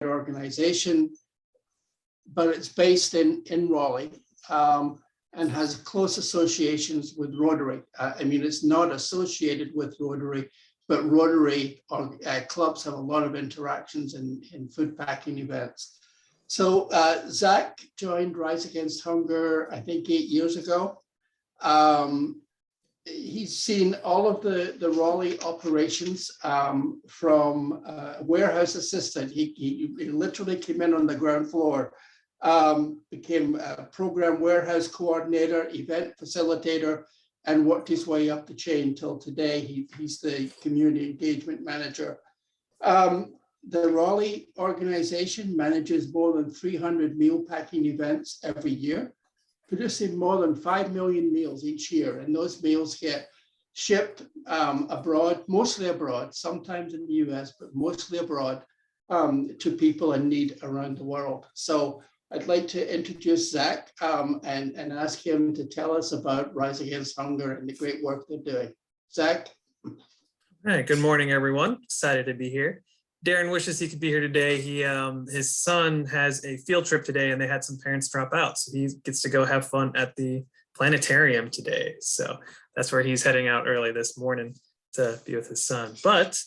organization, but it's based in Raleigh and has close associations with Rotary. I mean, it's not associated with Rotary, but Rotary clubs have a lot of interactions in food packing events. So Zack joined Rise Against Hunger, I think 8 years ago. He's seen all of the Raleigh operations from warehouse assistant. He literally came in on the ground floor, became a program warehouse coordinator, event facilitator, and worked his way up the chain till today. He's the community engagement manager. The Raleigh organization manages more than 300 meal packing events every year, producing more than 5 million meals each year. And those meals get shipped abroad, mostly abroad, sometimes in the US, but mostly abroad to people in need around the world. So I'd like to introduce Zack and ask him to tell us about Rise Against Hunger and the great work they're doing. Zack? Hey, good morning, everyone. Excited to be here. Darren wishes he could be here today. His son has a field trip today and they had some parents drop out. So he gets to go have fun at the planetarium today. So that's where he's heading out early this morning to be with his son. But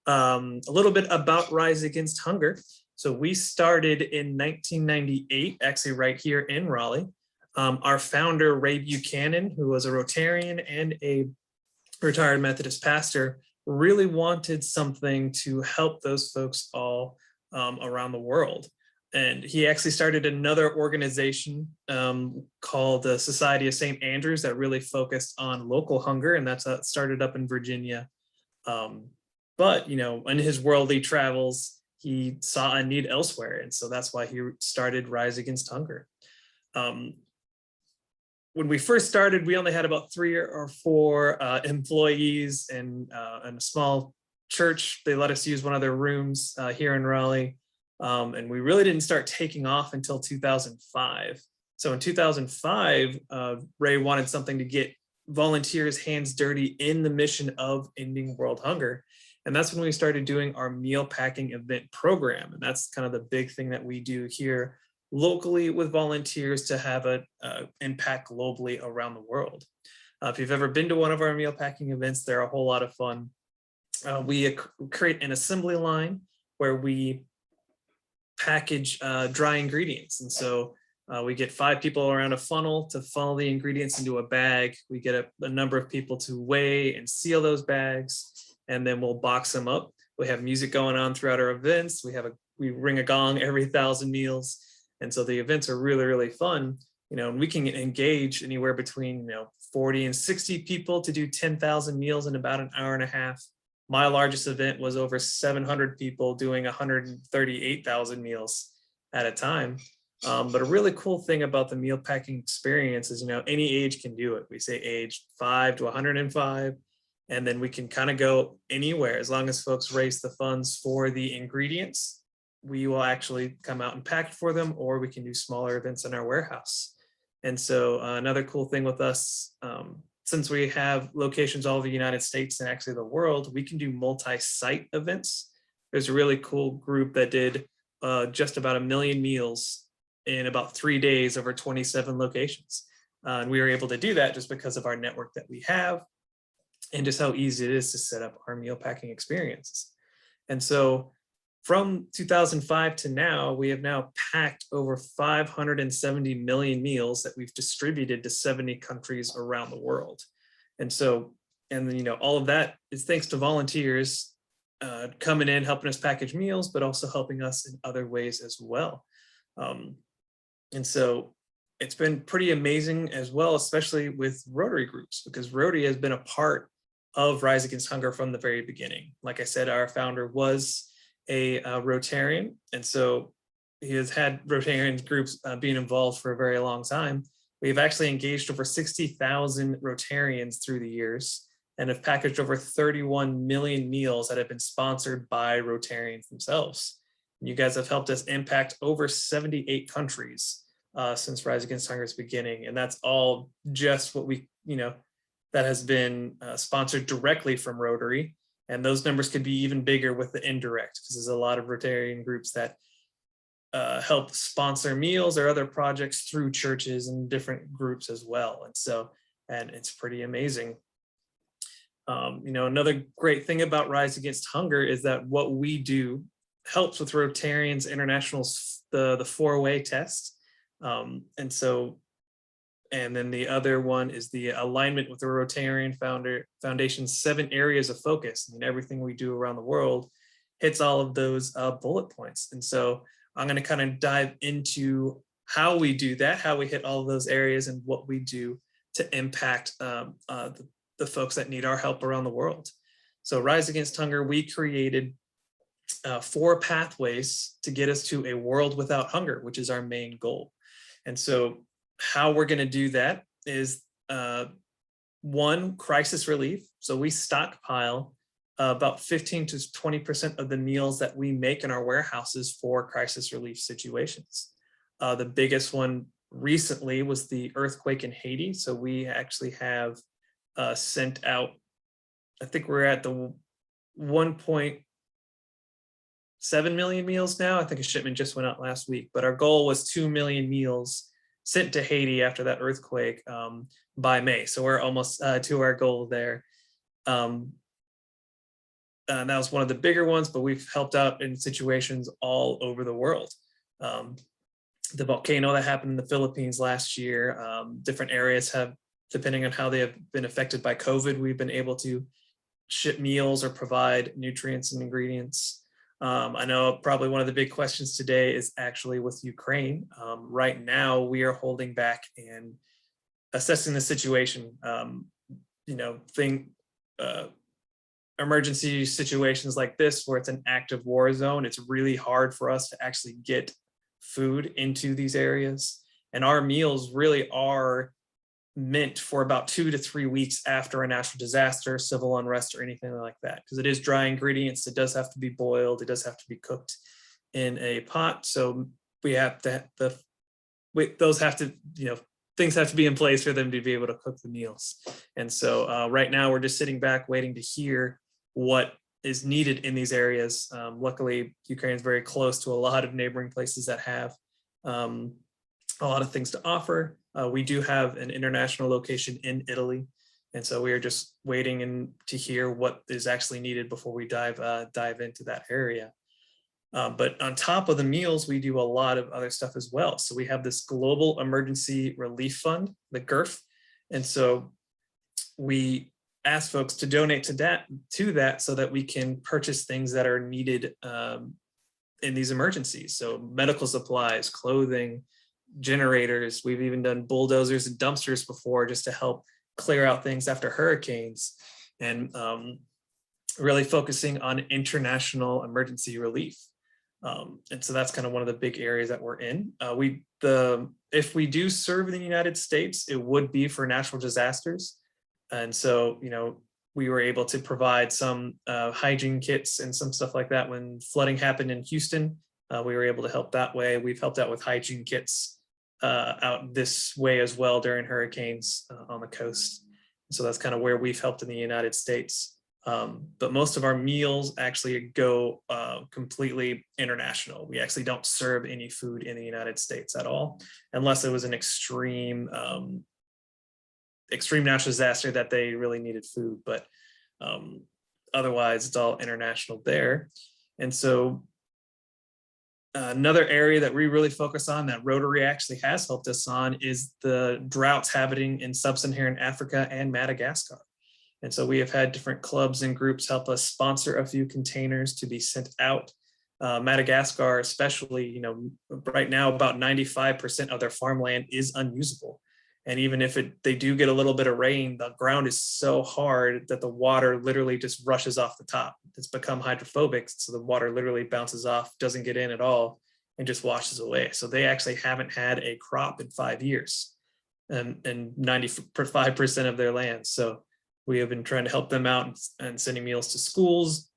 a little bit about Rise Against Hunger. So we started in 1998, actually right here in Raleigh. Our founder, Ray Buchanan, who was a Rotarian and a retired Methodist pastor, really wanted something to help those folks all around the world. And he actually started another organization called the Society of St. Andrews that really focused on local hunger, and that's started up in Virginia. But, you know, in his worldly travels, he saw a need elsewhere. And so that's why he started Rise Against Hunger. When we first started, we only had about 3 or 4 employees and a small church. They let us use one of their rooms here in Raleigh. And we really didn't start taking off until 2005. So in 2005, Ray wanted something to get volunteers' hands dirty in the mission of ending world hunger. And that's when we started doing our meal packing event program. And that's kind of the big thing that we do here locally with volunteers to have an impact globally around the world. If you've ever been to one of our meal packing events, they're a whole lot of fun. We create an assembly line where we package dry ingredients. And so we get 5 people around a funnel to funnel the ingredients into a bag. We get a number of people to weigh and seal those bags, and then we'll box them up. We have music going on throughout our events. We ring a gong every 1,000 meals. And so the events are really, really fun, you know, and we can engage anywhere between, 40 and 60 people to do 10,000 meals in about an hour and a half. My largest event was over 700 people doing 138,000 meals at a time. But a really cool thing about the meal packing experience is, any age can do it. We say age 5 to 105, and then we can kind of go anywhere as long as folks raise the funds for the ingredients. We will actually come out and pack it for them, or we can do smaller events in our warehouse. And so another cool thing with us, since we have locations all over the United States and actually the world, we can do multi-site events. There's a really cool group that did just about 1 million meals in about 3 days over 27 locations. And we were able to do that just because of our network that we have and just how easy it is to set up our meal packing experiences. And so from 2005 to now, we have now packed over 570 million meals that we've distributed to 70 countries around the world. And so, all of that is thanks to volunteers coming in, helping us package meals, but also helping us in other ways as well. And so it's been pretty amazing as well, especially with Rotary groups, because Rotary has been a part of Rise Against Hunger from the very beginning. Like I said, our founder was a Rotarian, and so he has had Rotarian groups being involved for a very long time. We've actually engaged over 60,000 Rotarians through the years and have packaged over 31 million meals that have been sponsored by Rotarians themselves. You guys have helped us impact over 78 countries since Rise Against Hunger's beginning, and that's all just what we, that has been sponsored directly from Rotary. And those numbers could be even bigger with the indirect, because there's a lot of Rotarian groups that help sponsor meals or other projects through churches and different groups as well. And it's pretty amazing. Another great thing about Rise Against Hunger is that what we do helps with Rotarians International's the 4-way test. And then the other one is the alignment with the Rotarian Foundation's 7 areas of focus. I mean, everything we do around the world hits all of those bullet points. And so I'm going to kind of dive into how we do that, how we hit all of those areas, and what we do to impact the folks that need our help around the world. So Rise Against Hunger, we created 4 pathways to get us to a world without hunger, which is our main goal. And so how we're going to do that is 1, crisis relief. So we stockpile about 15 to 20% of the meals that we make in our warehouses for crisis relief situations. The biggest one recently was the earthquake in Haiti. So we actually have sent out, I think we're at the 1.7 million meals now. I think a shipment just went out last week, but our goal was 2 million meals sent to Haiti after that earthquake by May. So we're almost to our goal there. And that was one of the bigger ones, but we've helped out in situations all over the world. The volcano that happened in the Philippines last year, different areas have, depending on how they have been affected by COVID, we've been able to ship meals or provide nutrients and ingredients. I know probably one of the big questions today is actually with Ukraine. Right now, we are holding back and assessing the situation. Emergency situations like this, where it's an active war zone, it's really hard for us to actually get food into these areas. And our meals really are meant for about 2 to 3 weeks after a natural disaster, civil unrest, or anything like that, because it is dry ingredients. It does have to be boiled. It does have to be cooked in a pot. So we have to, things have to be in place for them to be able to cook the meals. And so right now we're just sitting back waiting to hear what is needed in these areas. Luckily, Ukraine is very close to a lot of neighboring places that have a lot of things to offer. We do have an international location in Italy, and so we are just waiting to hear what is actually needed before we dive into that area. But on top of the meals, we do a lot of other stuff as well. So we have this Global Emergency Relief Fund, the GERF, and so we ask folks to donate to that so that we can purchase things that are needed in these emergencies. So medical supplies, clothing, generators. We've even done bulldozers and dumpsters before just to help clear out things after hurricanes, and really focusing on international emergency relief. And so that's kind of one of the big areas that we're in. If we do serve in the United States, it would be for natural disasters. And so, we were able to provide some hygiene kits and some stuff like that when flooding happened in Houston. We were able to help that way. We've helped out with hygiene kits out this way as well during hurricanes on the coast. So that's kind of where we've helped in the United States. But most of our meals actually go completely international. We actually don't serve any food in the United States at all, unless it was an extreme natural disaster that they really needed food. But otherwise, it's all international there. And so another area that we really focus on, that Rotary actually has helped us on, is the droughts happening in sub-Saharan Africa and Madagascar. And so we have had different clubs and groups help us sponsor a few containers to be sent out. Madagascar, especially, right now about 95% of their farmland is unusable. And even if they do get a little bit of rain, the ground is so hard that the water literally just rushes off the top. It's become hydrophobic, so the water literally bounces off, doesn't get in at all, and just washes away. So they actually haven't had a crop in 5 years, and 95% of their land. So we have been trying to help them out and sending meals to schools,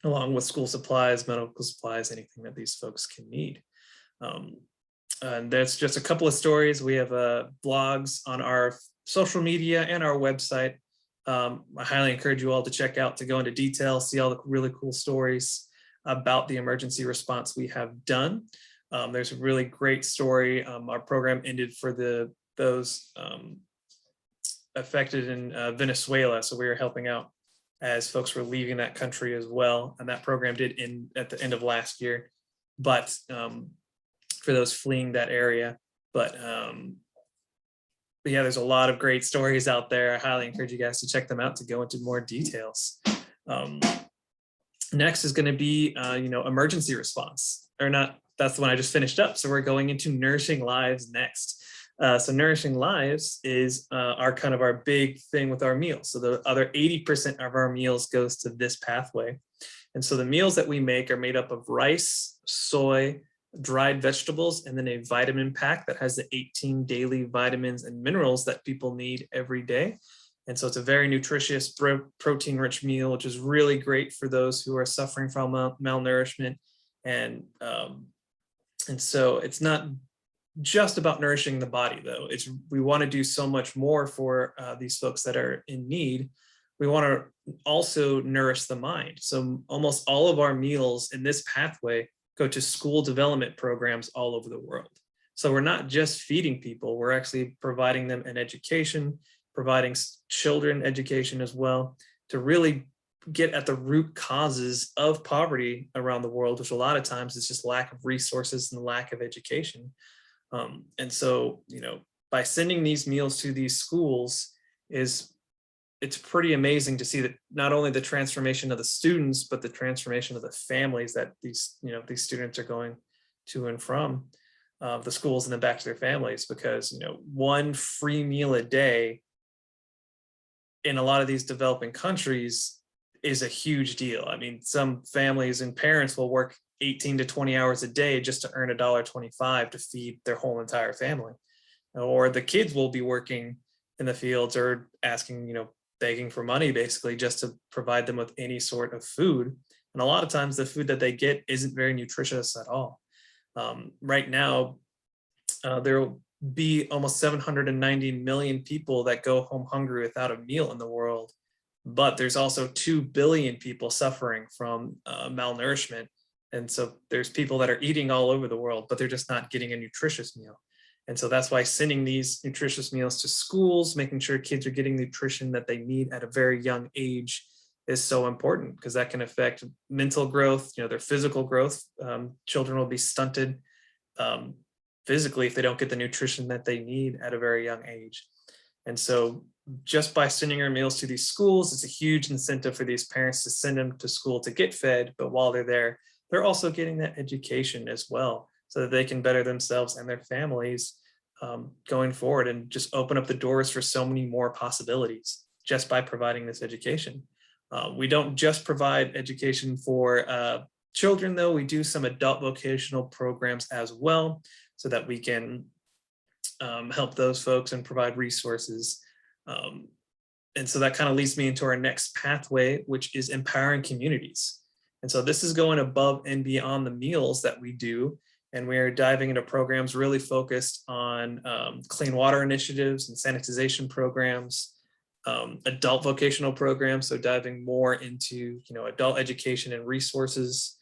along with school supplies, medical supplies, anything that these folks can need. And that's just a couple of stories. We have blogs on our social media and our website. I highly encourage you all to check out, to go into detail, see all the really cool stories about the emergency response we have done. There's a really great story. Our program ended for those affected in Venezuela, so we were helping out as folks were leaving that country as well. And that program did end at the end of last year, but for those fleeing that area. But yeah, there's a lot of great stories out there. I highly encourage you guys to check them out to go into more details. Next is going to be, emergency response, or not. That's the one I just finished up. So we're going into nourishing lives next. So nourishing lives is our kind of our big thing with our meals. So the other 80% of our meals goes to this pathway. And so the meals that we make are made up of rice, soy, dried vegetables, and then a vitamin pack that has the 18 daily vitamins and minerals that people need every day. And so it's a very nutritious, protein-rich meal, which is really great for those who are suffering from malnourishment. And so it's not just about nourishing the body, though. We want to do so much more for these folks that are in need. We want to also nourish the mind. So almost all of our meals in this pathway go to school development programs all over the world. So we're not just feeding people, we're actually providing them an education, providing children education as well, to really get at the root causes of poverty around the world, which a lot of times is just lack of resources and lack of education. And so, by sending these meals to these schools, it's pretty amazing to see that not only the transformation of the students, but the transformation of the families that these students are going to and from the schools and then back to their families, because, one free meal a day in a lot of these developing countries is a huge deal. I mean, some families and parents will work 18 to 20 hours a day just to earn $1.25 to feed their whole entire family. Or the kids will be working in the fields or asking, begging for money basically just to provide them with any sort of food. And a lot of times the food that they get isn't very nutritious at all. Right now, there will be almost 790 million people that go home hungry without a meal in the world. But there's also 2 billion people suffering from malnourishment. And so there's people that are eating all over the world, but they're just not getting a nutritious meal. And so that's why sending these nutritious meals to schools, making sure kids are getting nutrition that they need at a very young age is so important, because that can affect mental growth, their physical growth. Children will be stunted physically if they don't get the nutrition that they need at a very young age. And so just by sending our meals to these schools, it's a huge incentive for these parents to send them to school to get fed. But while they're there, they're also getting that education as well, so that they can better themselves and their families going forward, and just open up the doors for so many more possibilities just by providing this education. We don't just provide education for children, though. We do some adult vocational programs as well, so that we can help those folks and provide resources. And so that kind of leads me into our next pathway, which is empowering communities. And so this is going above and beyond the meals that we do. And we're diving into programs really focused on clean water initiatives and sanitization programs, adult vocational programs. So diving more into, adult education and resources.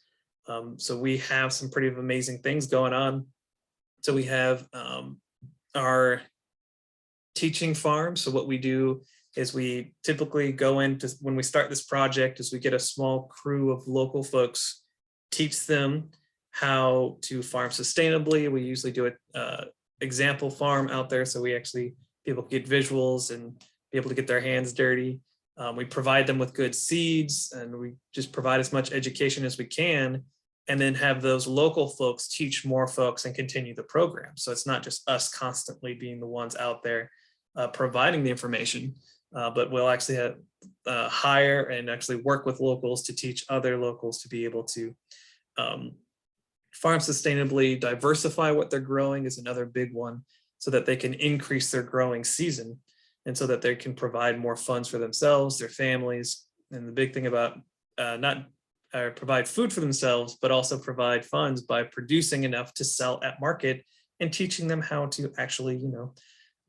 So we have some pretty amazing things going on. So we have our teaching farm. So what we do is we typically go into, when we start this project, is we get a small crew of local folks, teach them how to farm sustainably. We usually do an example farm out there, so people get visuals and be able to get their hands dirty. We provide them with good seeds, and we just provide as much education as we can, and then have those local folks teach more folks and continue the program. So it's not just us constantly being the ones out there providing the information, but we'll actually hire and actually work with locals to teach other locals to be able to farm sustainably. Diversify what they're growing is another big one, so that they can increase their growing season, and so that they can provide more funds for themselves, their families. And the big thing about not provide food for themselves, but also provide funds by producing enough to sell at market, and teaching them how to actually,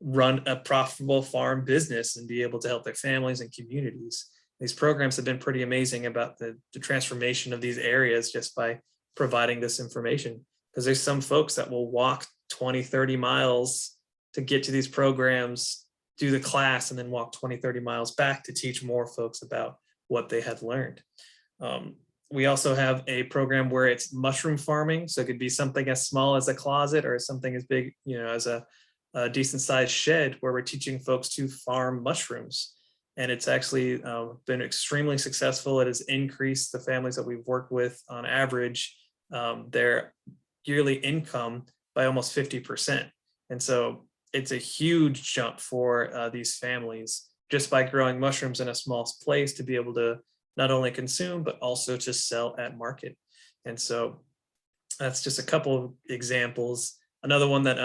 run a profitable farm business and be able to help their families and communities. These programs have been pretty amazing about the transformation of these areas just by providing this information. because there's some folks that will walk 20, 30 miles to get to these programs, do the class, and then walk 20, 30 miles back to teach more folks about what they had learned. We also have a program where it's mushroom farming. So it could be something as small as a closet or something as big, as a decent sized shed, where we're teaching folks to farm mushrooms. And it's actually been extremely successful. It has increased the families that we've worked with on average, their yearly income by almost 50%. And so it's a huge jump for these families just by growing mushrooms in a small place to be able to not only consume, but also to sell at market. And so that's just a couple of examples. Another one that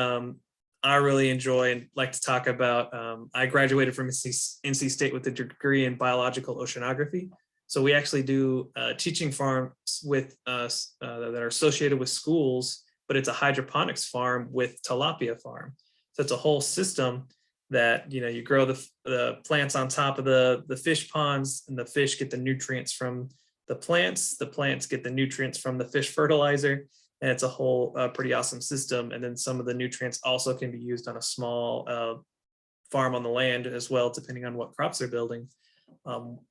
I really enjoy and like to talk about, I graduated from NC State with a degree in biological oceanography. So we actually do teaching farms with that are associated with schools, but it's a hydroponics farm with tilapia farm. So it's a whole system that, you grow the plants on top of the fish ponds, and the fish get the nutrients from the plants get the nutrients from the fish fertilizer, and it's a whole pretty awesome system. And then some of the nutrients also can be used on a small farm on the land as well, depending on what crops they're building.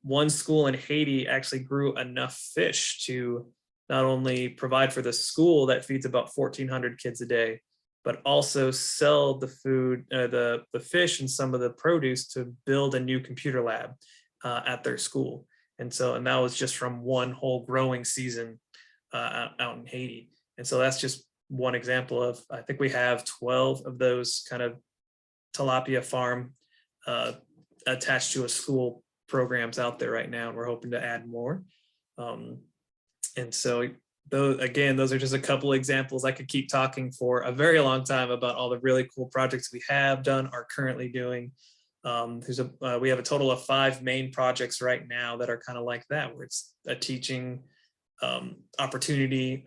One school in Haiti actually grew enough fish to not only provide for the school that feeds about 1,400 kids a day, but also sell the food, the fish and some of the produce to build a new computer lab at their school. And that was just from one whole growing season out in Haiti. And so that's just one example of, I think we have 12 of those kind of tilapia farm attached to a school programs out there right now, and we're hoping to add more. And so those are just a couple examples. I could keep talking for a very long time about all the really cool projects we have done, are currently doing. We have a total of 5 main projects right now that are kind of like that, where it's a teaching opportunity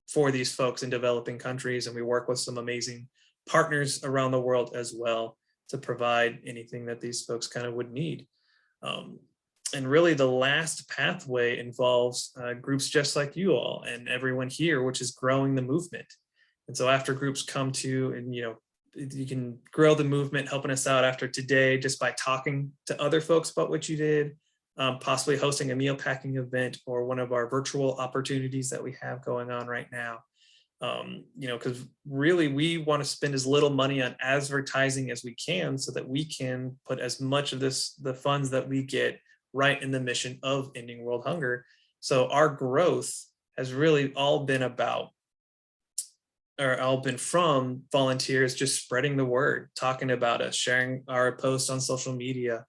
for these folks in developing countries, and we work with some amazing partners around the world as well to provide anything that these folks kind of would need. And really the last pathway involves groups just like you all and everyone here, which is growing the movement. And so after groups come to, and you can grow the movement, helping us out after today just by talking to other folks about what you did, possibly hosting a meal packing event or one of our virtual opportunities that we have going on right now. Because really we want to spend as little money on advertising as we can, so that we can put as much of the funds that we get right in the mission of ending world hunger. So our growth has really all been from volunteers just spreading the word, talking about us, sharing our posts on social media,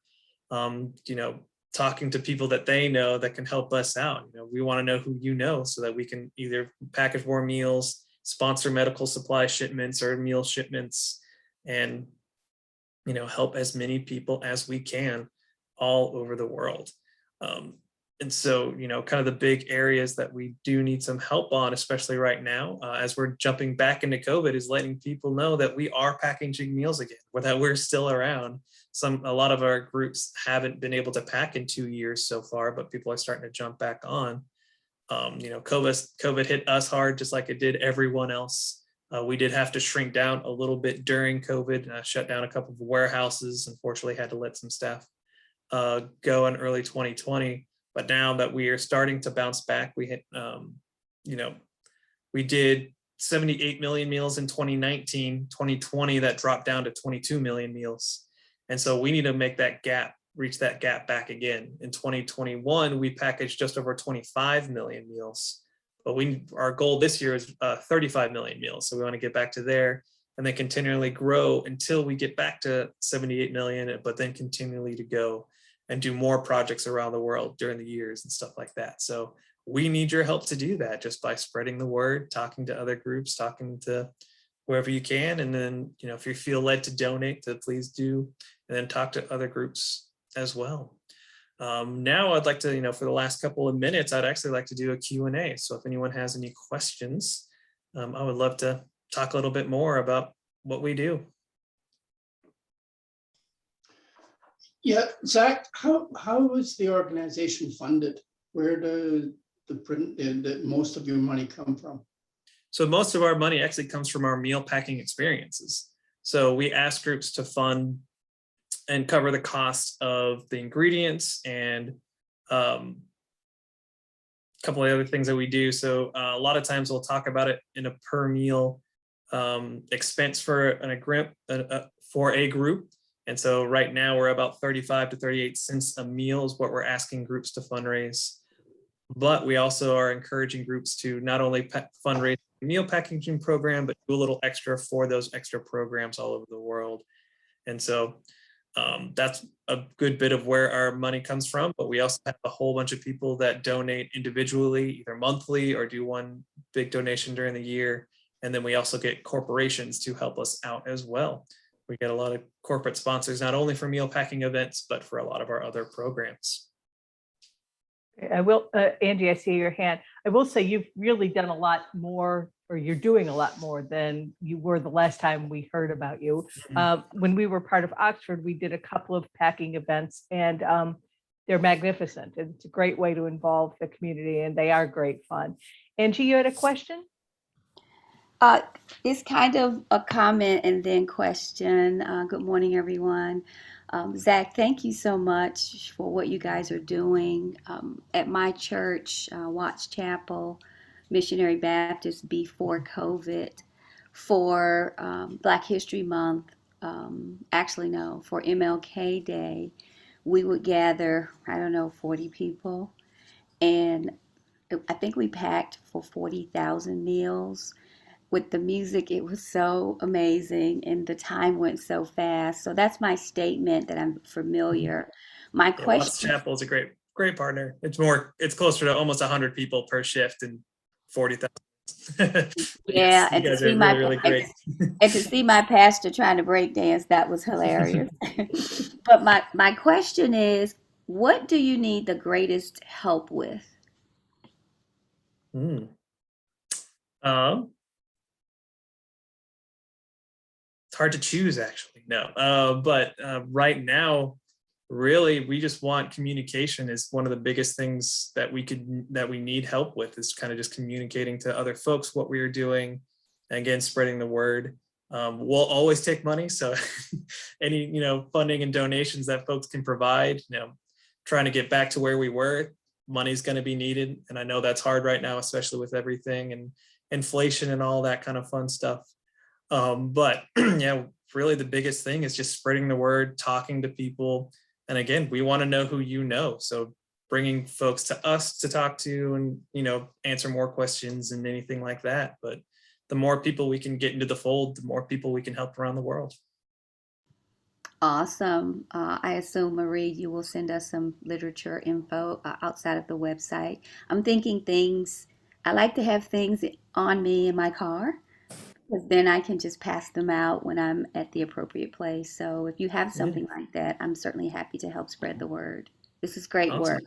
talking to people that they know that can help us out. We want to know who you know, so that we can either package more meals, sponsor medical supply shipments or meal shipments, and help as many people as we can all over the world. And so, kind of the big areas that we do need some help on, especially right now, as we're jumping back into COVID, is letting people know that we are packaging meals again, or that we're still around. A lot of our groups haven't been able to pack in 2 years so far, but people are starting to jump back on. COVID hit us hard, just like it did everyone else. We did have to shrink down a little bit during COVID, shut down a couple of warehouses, unfortunately had to let some staff go in early 2020. But now that we are starting to bounce back, we hit, we did 78 million meals in 2019, 2020, that dropped down to 22 million meals. And so we need to reach that gap back again. In 2021, we packaged just over 25 million meals, but our goal this year is 35 million meals. So we want to get back to there and then continually grow until we get back to 78 million, but then continually to go and do more projects around the world during the years and stuff like that. So we need your help to do that, just by spreading the word, talking to other groups, talking to whoever you can. And then, if you feel led to donate, to please do, and then talk to other groups as well. Now I'd like to, for the last couple of minutes, I'd actually like to do a Q&A. So if anyone has any questions, I would love to talk a little bit more about what we do. Yeah, Zack, how is the organization funded? Where do the most of your money come from? So most of our money actually comes from our meal packing experiences. So we ask groups to fund and cover the cost of the ingredients and a couple of other things that we do. So a lot of times we'll talk about it in a per meal expense for a group. And so right now we're about 35 to 38 cents a meal is what we're asking groups to fundraise. But we also are encouraging groups to not only fundraise the meal packaging program, but do a little extra for those extra programs all over the world. And so that's a good bit of where our money comes from. But we also have a whole bunch of people that donate individually, either monthly or do one big donation during the year. And then we also get corporations to help us out as well. We get a lot of corporate sponsors, not only for meal packing events, but for a lot of our other programs. I will, Angie, I see your hand. I will say you've really done a lot more, or you're doing a lot more than you were the last time we heard about you. When we were part of Oxford, we did a couple of packing events, and they're magnificent. It's a great way to involve the community, and they are great fun. Angie, you had a question? It's kind of a comment and then question. Good morning, everyone. Zack, thank you so much for what you guys are doing. At my church, Watts Chapel, Missionary Baptist, before COVID, for Black History Month, actually no, for MLK Day, we would gather, I don't know, 40 people. And I think we packed for 40,000 meals. With the music, it was so amazing and the time went so fast. So that's my statement that I'm familiar. My Yeah, Watts question, Chapel is a great partner. It's closer to almost 100 people per shift and 40,000. yeah, Yes, you guys are really great. and to see my pastor trying to break dance, that was hilarious. But my question is, what do you need the greatest help with? Hmm. Um, it's hard to choose, actually. No, but right now, really, we just want communication is one of the biggest things that we need help with, is kind of just communicating to other folks what we are doing, and again, spreading the word. We'll always take money, so any funding and donations that folks can provide, trying to get back to where we were, money's going to be needed, and I know that's hard right now, especially with everything and inflation and all that kind of fun stuff. But yeah, really the biggest thing is just spreading the word, talking to people. And again, we want to know who you know. So bringing folks to us to talk to and, answer more questions and anything like that. But the more people we can get into the fold, the more people we can help around the world. Awesome. I assume, Marie, you will send us some literature info outside of the website. I'm thinking I like to have things on me in my car, because then I can just pass them out when I'm at the appropriate place. So if you have something like that, I'm certainly happy to help spread the word. This is great Awesome. work.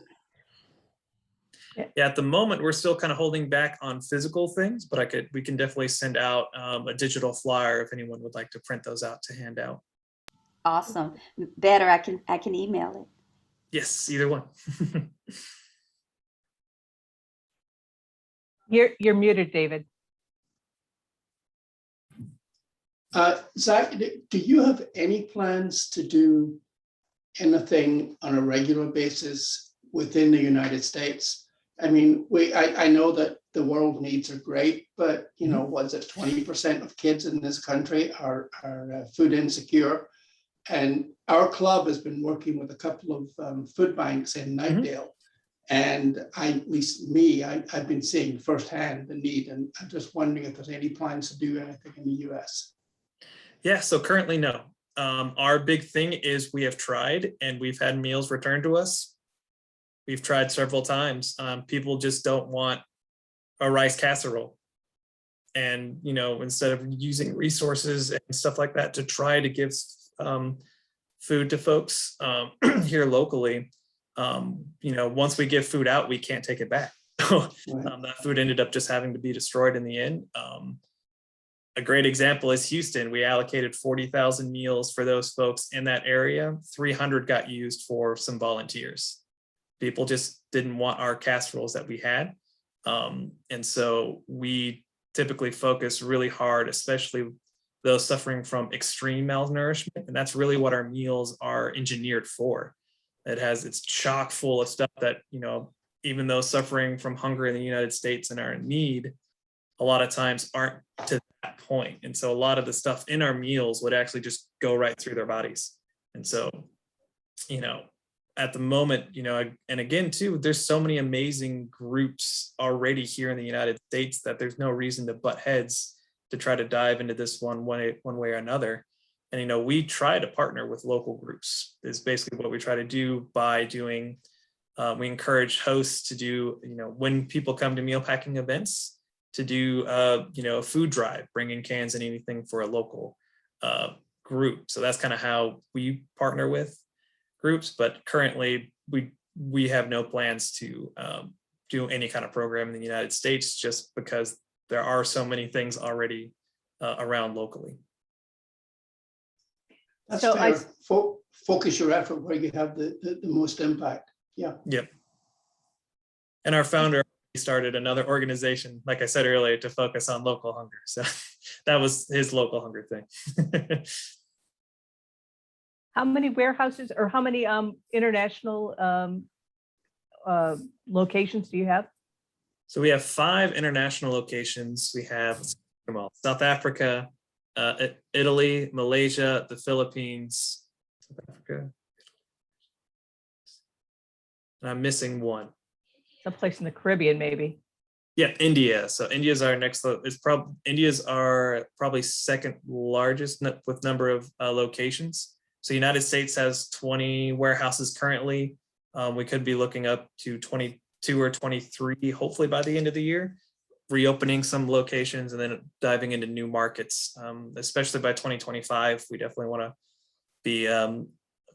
Yeah, at the moment, we're still kind of holding back on physical things, but we can definitely send out a digital flyer if anyone would like to print those out to hand out. Awesome. Better, I can email it. Yes, either one. You're muted, David. Zack, do you have any plans to do anything on a regular basis within the United States? I mean, I know that the world needs are great, but was it 20% of kids in this country are food insecure? And our club has been working with a couple of food banks in Nightdale. And at least me, I've been seeing firsthand the need, and I'm just wondering if there's any plans to do anything in the US. Yeah, so currently, no. Our big thing is we have tried and we've had meals returned to us. We've tried several times. People just don't want a rice casserole. And, instead of using resources and stuff like that to try to give food to folks here locally, once we give food out, we can't take it back. That food ended up just having to be destroyed in the end. A great example is Houston. We allocated 40,000 meals for those folks in that area. 300 got used for some volunteers. People just didn't want our casseroles that we had. And so we typically focus really hard, especially those suffering from extreme malnourishment. And that's really what our meals are engineered for. It's chock full of stuff that, even those suffering from hunger in the United States and are in need, a lot of times aren't to that point. And so a lot of the stuff in our meals would actually just go right through their bodies. And so, at the moment, and again, too, there's so many amazing groups already here in the United States that there's no reason to butt heads to try to dive into this one way or another. And, we try to partner with local groups is basically what we try to do by doing. We encourage hosts to do, when people come to meal packing events, to do, a food drive, bring in cans and anything for a local group. So that's kind of how we partner with groups. But currently, we have no plans to do any kind of program in the United States, just because there are so many things already around locally. That's So fair. Focus your effort where you have the most impact. Yeah. Yep. And our founder started another organization, like I said earlier, to focus on local hunger. So that was his local hunger thing. How many warehouses or how many international locations do you have? So we have 5 international locations. We have South Africa, Italy, Malaysia, the Philippines, South Africa. And I'm missing one. Someplace in the Caribbean, maybe. Yeah, India. So India's our next. India's our probably second largest with number of locations. So United States has 20 warehouses currently. We could be looking up to 22 or 23, hopefully by the end of the year, reopening some locations and then diving into new markets, especially by 2025. We definitely want to be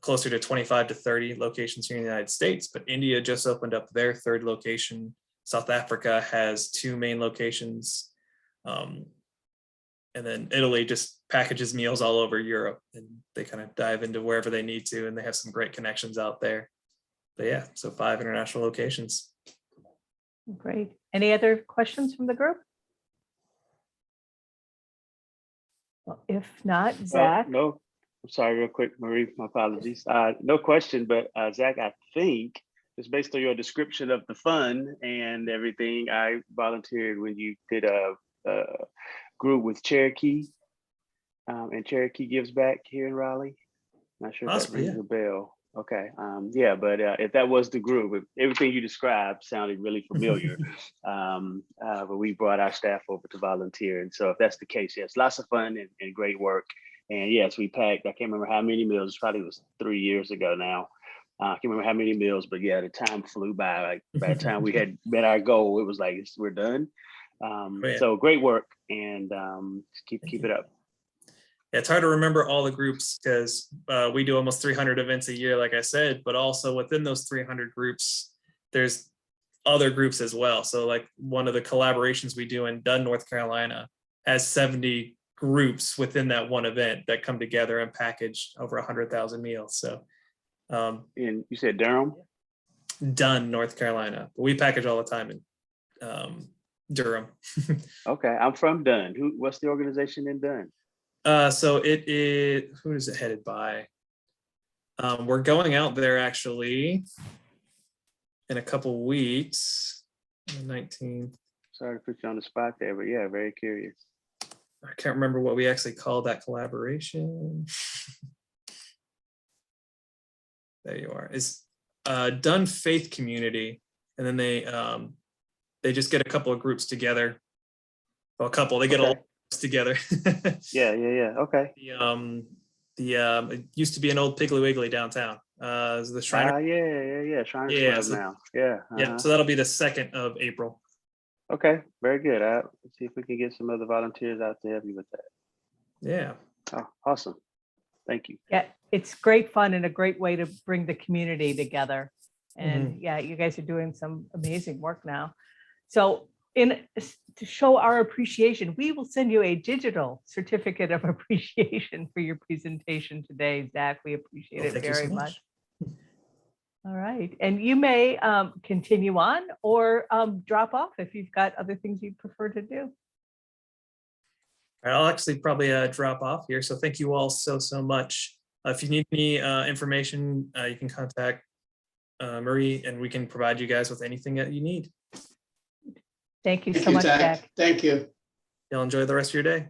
closer to 25 to 30 locations here in the United States, but India just opened up their 3rd location. South Africa has 2 main locations. And then Italy just packages meals all over Europe, and they kind of dive into wherever they need to, and they have some great connections out there. But yeah, so 5 international locations. Great. Any other questions from the group? Well, if not, Zach. No, I'm sorry, real quick, Marie, my apologies. No question, but Zach, I think just based on your description of the fun and everything, I volunteered when you did a group with Cherokee, and Cherokee Gives Back here in Raleigh. Not sure if that rings a bell. Okay, yeah, but if that was the group, if everything you described sounded really familiar, but we brought our staff over to volunteer, and so if that's the case, yes, lots of fun and great work. And yes, we packed, I can't remember how many meals, probably was 3 years ago now. I can't remember how many meals, but yeah, the time flew by. Like by the time we had met our goal, it was like, we're done. So great work, and keep it up. Yeah, it's hard to remember all the groups because we do almost 300 events a year, like I said, but also within those 300 groups, there's other groups as well. So like one of the collaborations we do in Dunn, North Carolina has 70 groups within that one event that come together and package over 100,000 meals. So and you said Durham? Dunn, North Carolina. But we package all the time in Durham. Okay, I'm from Dunn. What's the organization in Dunn? So it is, who is it headed by? We're going out there actually in a couple weeks, the 19th. Sorry to put you on the spot there, but yeah, very curious. I can't remember what we actually called that collaboration. There you are. It's Dunn Faith Community, and then they just get a couple of groups together. Well, a couple. They get all together. Yeah. Okay. It used to be an old Piggly Wiggly downtown. The Shriner. Yeah. Shriner Club now. Yeah. Yeah. So that'll be the 2nd of April. Okay. Very good. Let's see if we can get some other volunteers out to help you with that. Yeah. Oh, awesome. Thank you. Yeah, it's great fun and a great way to bring the community together. And yeah, you guys are doing some amazing work now. So to show our appreciation, we will send you a digital certificate of appreciation for your presentation today, Zach. We appreciate it very much. All right. And you may continue on or drop off if you've got other things you'd prefer to do. I'll actually probably drop off here. So thank you all so much. If you need any information, you can contact Marie and we can provide you guys with anything that you need. Thank you Thank so you, much, Zack. Jack. Thank you. You'll enjoy the rest of your day.